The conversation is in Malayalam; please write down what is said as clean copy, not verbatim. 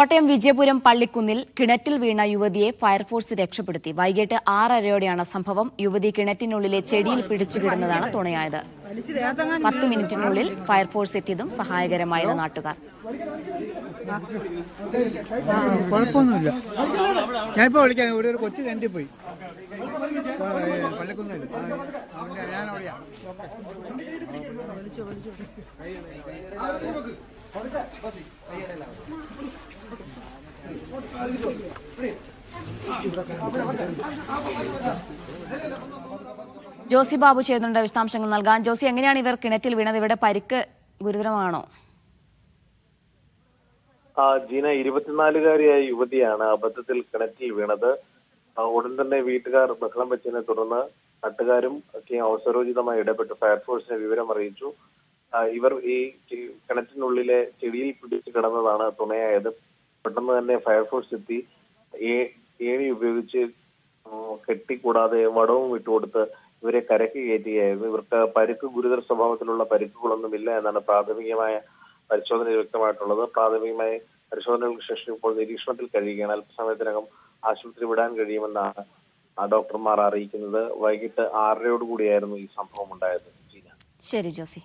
കോട്ടയം വിജയപുരം പള്ളിക്കുന്നിൽ കിണറ്റിൽ വീണ യുവതിയെ ഫയർഫോഴ്സ് രക്ഷപ്പെടുത്തി. വൈകിട്ട് 6:30യോടെയാണ് സംഭവം. യുവതി കിണറ്റിനുള്ളിലെ ചെടിയിൽ പിടിച്ചുകിടന്നതാണ് തുണയായത്. 10 മിനിറ്റിനുള്ളിൽ ഫയർഫോഴ്സ് എത്തിയതും സഹായകരമായത് നാട്ടുകാർ. കുഴപ്പമൊന്നുമില്ല. ഞാനിപ്പോ വിളിക്കാം. ഇവിടെ ഒരു കൊച്ചു കണ്ടി പോയി പള്ളിക്കുന്നിൽ. ഞാൻ അവിടെയാ. ജോസി ബാബു ചെയ്യുന്നുണ്ട് വിശദാംശങ്ങൾ നൽകാൻ. ജോസി, എങ്ങനെയാണ് ഇവർ കിണറ്റിൽ വീണത്? ഇവിടെ പരിക്ക് ഗുരുതരമാണോ? ജീന, 24-കാരിയായ യുവതിയാണ് അബദ്ധത്തിൽ കിണറ്റിൽ വീണത്. ഉടൻ തന്നെ വീട്ടുകാർ ബഹളം വെച്ചതിനെ തുടർന്ന് നാട്ടുകാരും ഒക്കെ അവസരോചിതമായി ഇടപെട്ട് ഫയർഫോഴ്സിനെ വിവരം അറിയിച്ചു. ഇവർ ഈ കിണറ്റിനുള്ളിലെ ചെടിയിൽ പിടിച്ചു കിടന്നതാണ് തുണയായത്. പെട്ടെന്ന് തന്നെ ഫയർഫോഴ്സ് എത്തി ഏണി ഉപയോഗിച്ച് കെട്ടിക്കൂടാതെ വടവും വിട്ടുകൊടുത്ത് ഇവരെ കരയ്ക്ക് കയറ്റുകയായിരുന്നു. ഇവർക്ക് ഗുരുതര സ്വഭാവത്തിലുള്ള പരിക്കുകളൊന്നുമില്ല എന്നാണ് പ്രാഥമികമായ പരിശോധനയിൽ വ്യക്തമായിട്ടുള്ളത്. പ്രാഥമികമായ പരിശോധനകൾക്ക് ശേഷം ഇപ്പോൾ നിരീക്ഷണത്തിൽ കഴിയുകയാണ്. അല്പസമയത്തിനകം ആശുപത്രി വിടാൻ കഴിയുമെന്നാണ് ഡോക്ടർമാർ അറിയിക്കുന്നത്. വൈകിട്ട് 6:30യോടുകൂടിയായിരുന്നു ഈ സംഭവം ഉണ്ടായത്. ശരി ജോസി.